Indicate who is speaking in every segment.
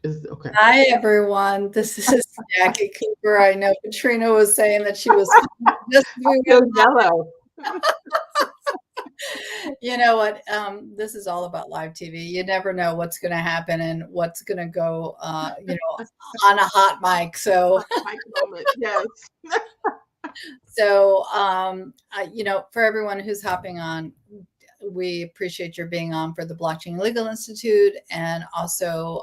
Speaker 1: Okay.
Speaker 2: Hi, everyone. This is Jackie Cooper. I know Katrina was saying that she was just
Speaker 1: I
Speaker 2: moving.
Speaker 1: feel yellow.
Speaker 2: You know what? This is all about live TV. You never know what's going to happen and what's going to go, on a hot mic. So,
Speaker 1: Hot mic moment. Yes.
Speaker 2: for everyone who's hopping on, we appreciate your being on for the Blockchain Legal Institute and also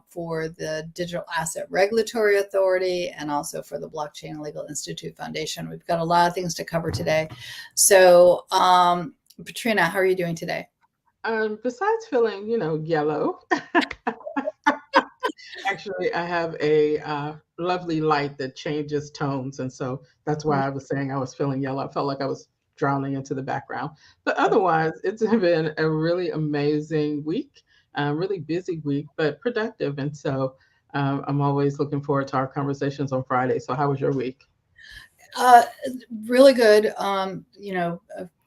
Speaker 2: for the Digital Asset Regulatory Authority and also for the Blockchain Legal Institute Foundation. We've got a lot of things to cover today. So, Patrina, how are you doing today?
Speaker 1: Besides feeling, yellow, actually, I have a lovely light that changes tones. And so that's why I was saying I was feeling yellow. I felt like I was drowning into the background. But otherwise, it's been a really amazing week, really busy week, but productive. And so I'm always looking forward to our conversations on Friday. So, how was your week?
Speaker 2: Uh, Really good.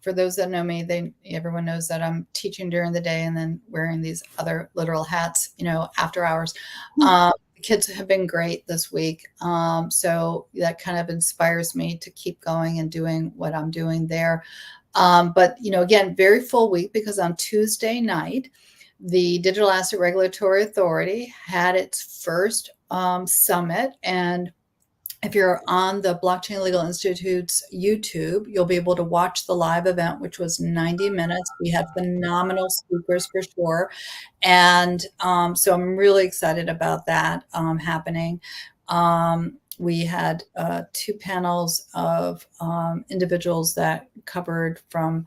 Speaker 2: For those that know me, everyone knows that I'm teaching during the day and then wearing these other literal hats, after hours. The kids have been great this week. So that kind of inspires me to keep going and doing what I'm doing there. But, again, very full week because on Tuesday night, the Digital Asset Regulatory Authority had its first summit. And if you're on the Blockchain Legal Institute's YouTube, you'll be able to watch the live event, which was 90 minutes. We had phenomenal speakers for sure. And so I'm really excited about that happening. We had two panels of individuals that covered from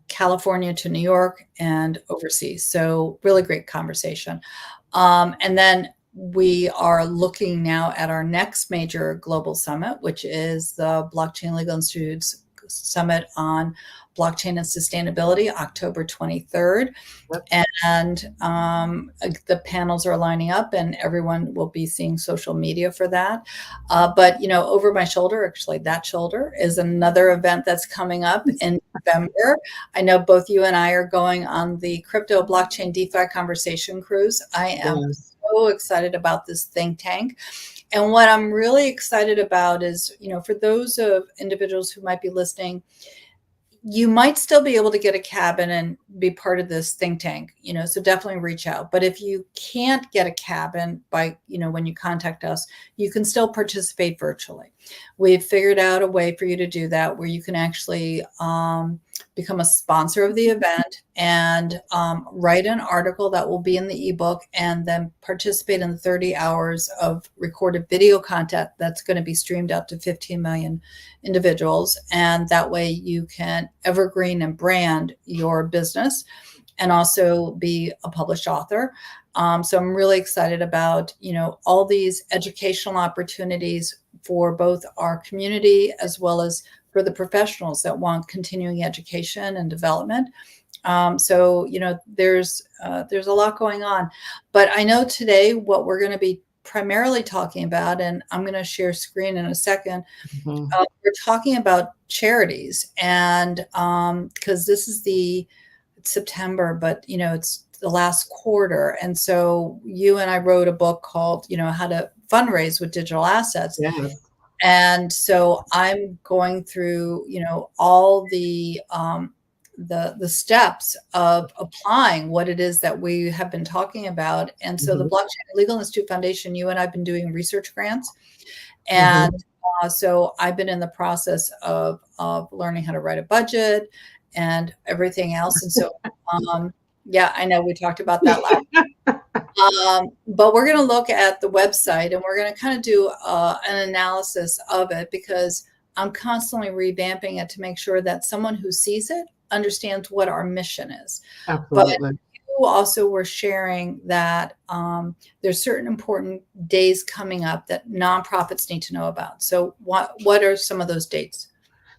Speaker 2: California to New York and overseas. So really great conversation. And then we are looking now at our next major global summit, which is the Blockchain Legal Institute's Summit on Blockchain and Sustainability, October 23rd.
Speaker 1: Yep.
Speaker 2: And the panels are lining up and everyone will be seeing social media for that. But, over my shoulder, actually that shoulder is another event that's coming up in November. I know both you and I are going on the crypto blockchain DeFi conversation cruise. I am so excited about this think tank. And what I'm really excited about is, for those of individuals who might be listening, you might still be able to get a cabin and be part of this think tank, so definitely reach out. But if you can't get a cabin by, when you contact us, you can still participate virtually. We've figured out a way for you to do that where you can actually become a sponsor of the event and write an article that will be in the ebook and then participate in 30 hours of recorded video content that's going to be streamed out to 15 million individuals. And that way you can evergreen and brand your business and also be a published author. So I'm really excited about, all these educational opportunities for both our community as well as for the professionals that want continuing education and development. So there's a lot going on. But I know today what we're going to be primarily talking about, and I'm going to share screen in a second. We're talking about charities, and because this is it's September, but it's the last quarter, and so you and I wrote a book called How to Fundraise with Digital Assets.
Speaker 1: Yes.
Speaker 2: And so I'm going through, all the steps of applying what it is that we have been talking about. And so the Blockchain Legal Institute Foundation, you and I've been doing research grants. And so I've been in the process of learning how to write a budget and everything else. And so, yeah, I know we talked about that last. But we're going to look at the website and we're going to kind of do an analysis of it because I'm constantly revamping it to make sure that someone who sees it understands what our mission is.
Speaker 1: Absolutely.
Speaker 2: But you also were sharing that there's certain important days coming up that nonprofits need to know about. So what are some of those dates?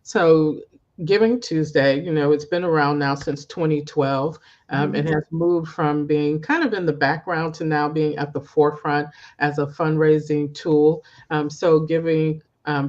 Speaker 1: So Giving Tuesday, it's been around now since 2012. It has moved from being kind of in the background to now being at the forefront as a fundraising tool. So Giving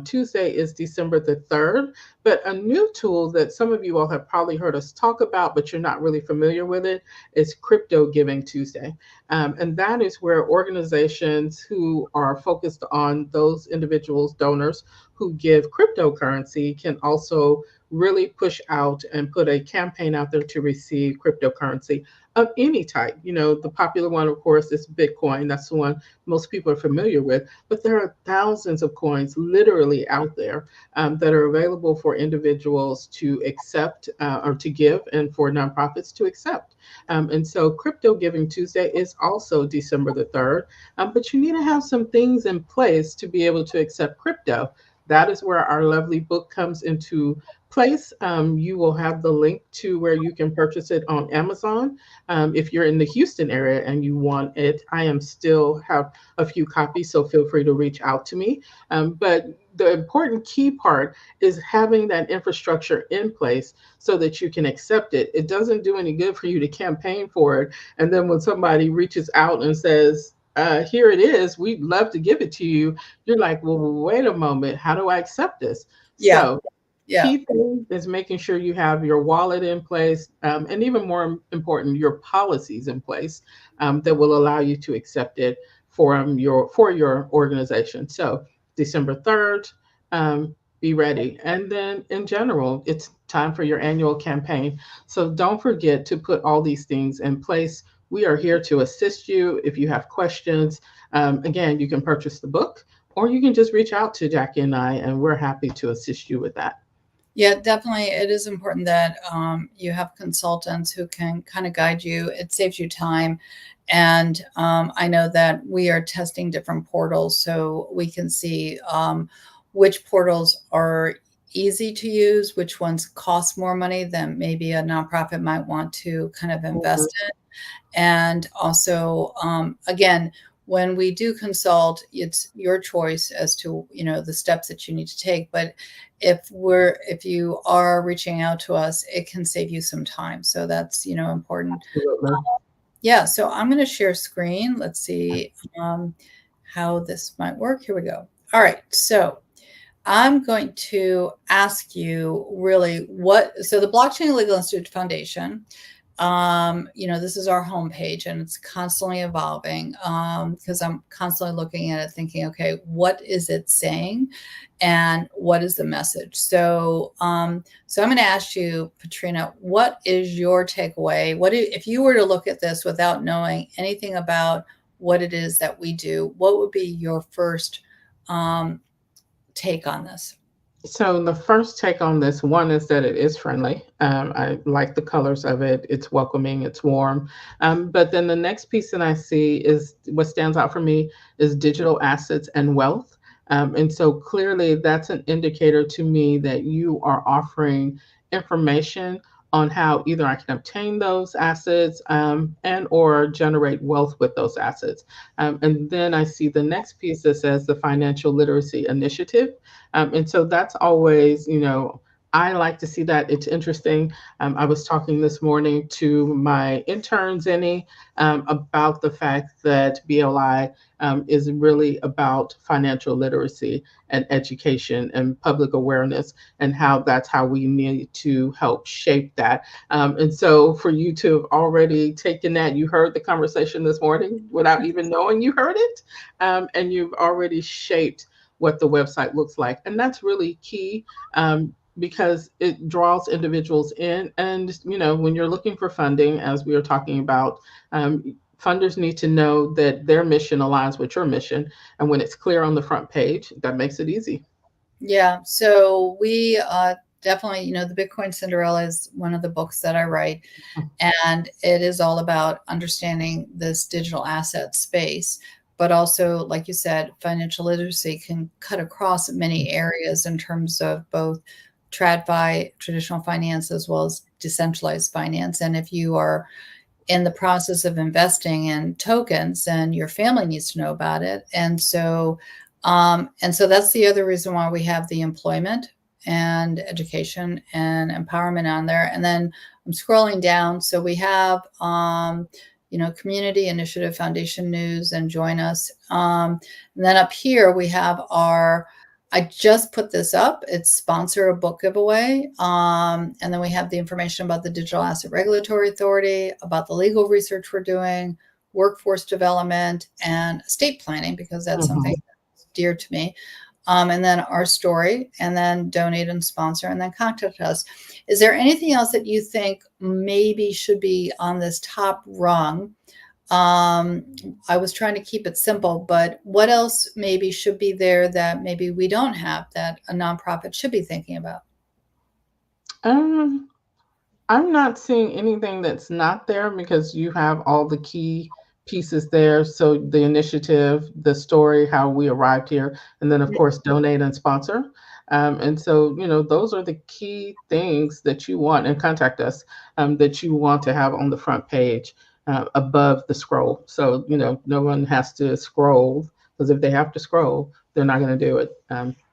Speaker 1: Tuesday is December the 3rd. But a new tool that some of you all have probably heard us talk about, but you're not really familiar with it, is Crypto Giving Tuesday. And that is where organizations who are focused on those individuals, donors who give cryptocurrency, can also really push out and put a campaign out there to receive cryptocurrency of any type. You know, the popular one, of course, is Bitcoin. That's the one most people are familiar with. But there are thousands of coins literally out there that are available for individuals to accept or to give, and for nonprofits to accept. And so Crypto Giving Tuesday is also December the 3rd. But you need to have some things in place to be able to accept crypto. That is where our lovely book comes into place. You will have the link to where you can purchase it on Amazon. If you're in the Houston area and you want it, I am still have a few copies, so feel free to reach out to me. But the important key part is having that infrastructure in place so that you can accept it. It doesn't do any good for you to campaign for it, and then when somebody reaches out and says, here it is, we'd love to give it to you, you're like, well, wait a moment, how do I accept this?
Speaker 2: Yeah.
Speaker 1: So
Speaker 2: Yeah.
Speaker 1: key thing is making sure you have your wallet in place, and even more important, your policies in place that will allow you to accept it for your organization. So December 3rd, be ready. And then in general, it's time for your annual campaign. So don't forget to put all these things in place. We are here to assist you. If you have questions, again, you can purchase the book, or you can just reach out to Jackie and I, and we're happy to assist you with that.
Speaker 2: Yeah, definitely. It is important that you have consultants who can kind of guide you. It saves you time. And I know that we are testing different portals so we can see which portals are easy to use, which ones cost more money than maybe a nonprofit might want to kind of invest
Speaker 1: Mhm.
Speaker 2: in. And also, again, when we do consult, it's your choice as to, you know, the steps that you need to take. But if you are reaching out to us, it can save you some time. So that's, you know, important.
Speaker 1: Absolutely.
Speaker 2: Yeah. So I'm going to share screen. Let's see how this might work. Here we go. All right. So I'm going to ask you really so the Blockchain Legal Institute Foundation, you know, this is our homepage and it's constantly evolving because I'm constantly looking at it thinking, okay, what is it saying and what is the message? So, so I'm going to ask you, Patrina, what is your takeaway? If you were to look at this without knowing anything about what it is that we do, what would be your first take on this?
Speaker 1: So the first take on this one is that it is friendly. I like the colors of it. It's welcoming. It's warm. But then the next piece that I see is what stands out for me is digital assets and wealth. And so clearly that's an indicator to me that you are offering information on how either I can obtain those assets and or generate wealth with those assets. And then I see the next piece that says the Financial Literacy Initiative. And so that's always, you know, I like to see that. It's interesting. I was talking this morning to my interns, Annie, about the fact that BLI is really about financial literacy and education and public awareness, and how that's how we need to help shape that. And so for you to have already taken that, you heard the conversation this morning without even knowing you heard it, and you've already shaped what the website looks like. And that's really key because it draws individuals in. And, you know, when you're looking for funding, as we were talking about, funders need to know that their mission aligns with your mission. And when it's clear on the front page, that makes it easy.
Speaker 2: Yeah. So we definitely, you know, the Bitcoin Cinderella is one of the books that I write. And it is all about understanding this digital asset space. But also, like you said, financial literacy can cut across many areas in terms of both TradFi, traditional finance, as well as decentralized finance. And if you are in the process of investing in tokens, then your family needs to know about it. And so that's the other reason why we have the employment and education and empowerment on there. And then I'm scrolling down. So we have, you know, Community Initiative Foundation News and Join Us. And then up here we have our I just put this up. It's sponsor a book giveaway. And then we have the information about the Digital Asset Regulatory Authority, about the legal research we're doing, workforce development, and estate planning, because that's something
Speaker 1: Mhm.
Speaker 2: that's dear to me. And then our story, and then donate and sponsor, and then contact us. Is there anything else that you think maybe should be on this top rung? I was trying to keep it simple, but what else maybe should be there that maybe we don't have that a nonprofit should be thinking about?
Speaker 1: Um, I'm not seeing anything that's not there because you have all the key pieces there. So the initiative, the story, how we arrived here, and then of course donate and sponsor. And so, those are the key things that you want, and contact us, that you want to have on the front page, above the scroll. So, no one has to scroll, because if they have to scroll, they're not going to do it.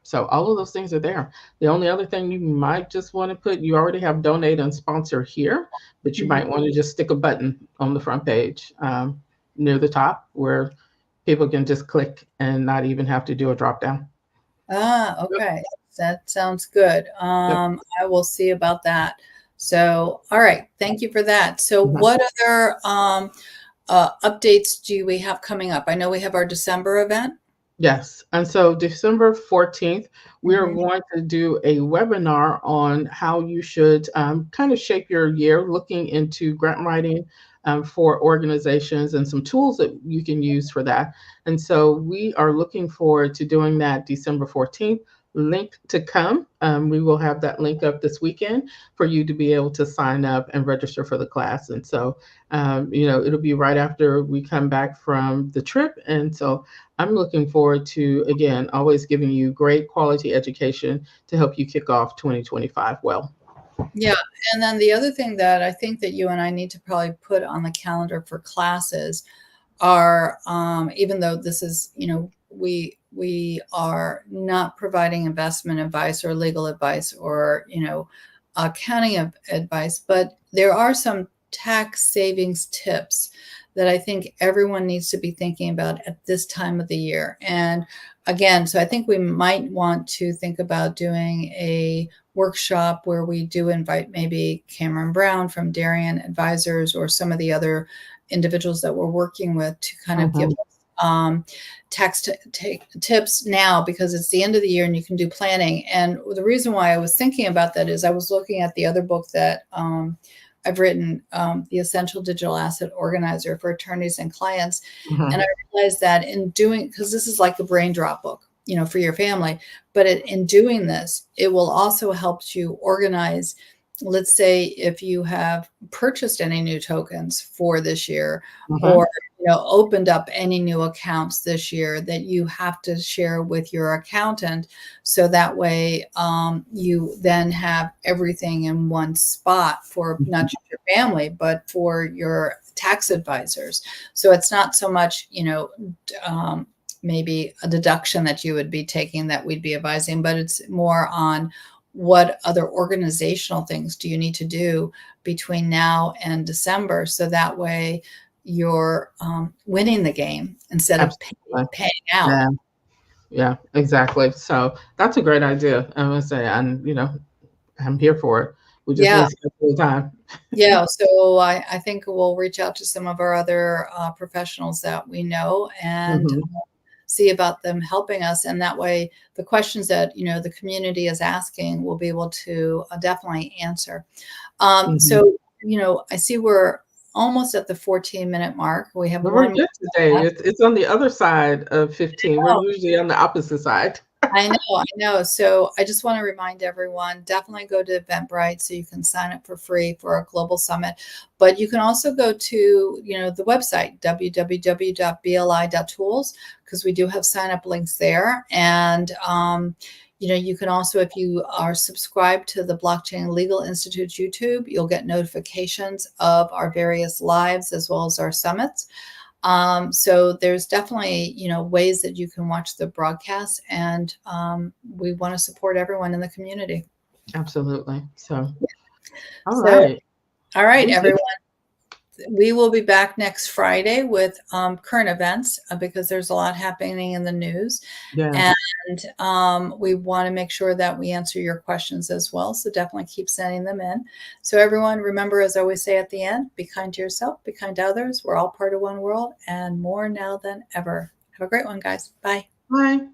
Speaker 1: So all of those things are there. The only other thing you might just want to put, you already have donate and sponsor here, but you might
Speaker 2: Mhm.
Speaker 1: want to just stick a button on the front page, near the top, where people can just click and not even have to do a drop down. Yep.
Speaker 2: Okay. That sounds good.
Speaker 1: Yep.
Speaker 2: I will see about that. So, all right. Thank you for that. So,
Speaker 1: Mhm.
Speaker 2: what other updates do we have coming up? I know we have our December event.
Speaker 1: Yes. And so December 14th, we are
Speaker 2: Mhm.
Speaker 1: going to do a webinar on how you should, kind of shape your year, looking into grant writing, for organizations, and some tools that you can use for that. And so we are looking forward to doing that December 14th. Link to come. We will have that link up this weekend for you to be able to sign up and register for the class. And so, it'll be right after we come back from the trip. And so I'm looking forward to, again, always giving you great quality education to help you kick off 2025 well.
Speaker 2: Yeah, and then the other thing that I think that you and I need to probably put on the calendar for classes are, even though this is, we are not providing investment advice or legal advice or, accounting advice, but there are some tax savings tips that I think everyone needs to be thinking about at this time of the year. And again, so I think we might want to think about doing a workshop where we do invite maybe Cameron Brown from Darien Advisors or some of the other individuals that we're working with to kind of give
Speaker 1: Mhm.
Speaker 2: us tips now, because it's the end of the year and you can do planning. And the reason why I was thinking about that is I was looking at the other book that I've written, The Essential Digital Asset Organizer for Attorneys and Clients. And I
Speaker 1: Mhm.
Speaker 2: realized that in doing, because this is like a brain drop book, for your family, but in doing this, it will also help you organize. Let's say if you have purchased any new tokens for this year, or
Speaker 1: Mhm.
Speaker 2: opened up any new accounts this year that you have to share with your accountant, so that way you then have everything in one spot for not
Speaker 1: Mhm.
Speaker 2: just your family but for your tax advisors. So it's not so much maybe a deduction that you would be taking that we'd be advising, but it's more on what other organizational things do you need to do between now and December, so that way you're winning the game instead of
Speaker 1: Absolutely.
Speaker 2: paying out.
Speaker 1: Yeah. Yeah, exactly. So that's a great idea. I would say, and I'm here for it. We just
Speaker 2: Yeah,
Speaker 1: need to schedule the time.
Speaker 2: yeah. So I think we'll reach out to some of our other professionals that we know and
Speaker 1: Mhm.
Speaker 2: see about them helping us. And that way, the questions that the community is asking, we'll be able to definitely answer.
Speaker 1: Mhm.
Speaker 2: So I see we're almost at the 14-minute mark. We have
Speaker 1: But we're
Speaker 2: 1 minute
Speaker 1: good today.
Speaker 2: left.
Speaker 1: It's on the other side of 15. We're
Speaker 2: Oh,
Speaker 1: usually on the opposite side.
Speaker 2: I know, I know. So I just want to remind everyone, definitely go to Eventbrite so you can sign up for free for our global summit. But you can also go to, the website, www.bli.tools, because we do have sign up links there. And, you can also, if you are subscribed to the Blockchain Legal Institute's YouTube, you'll get notifications of our various lives as well as our summits. So there's definitely, ways that you can watch the broadcast, and we want to support everyone in the community.
Speaker 1: Absolutely. So, all
Speaker 2: So,
Speaker 1: right.
Speaker 2: all right,
Speaker 1: We did
Speaker 2: everyone. we will be back next Friday with current events because there's a lot happening in the news.
Speaker 1: Yes.
Speaker 2: And we want to make sure that we answer your questions as well. So definitely keep sending them in. So everyone, remember, as I always say at the end, be kind to yourself, be kind to others. We're all part of one world, and more now than ever. Have a great one, guys. Bye.
Speaker 1: Bye.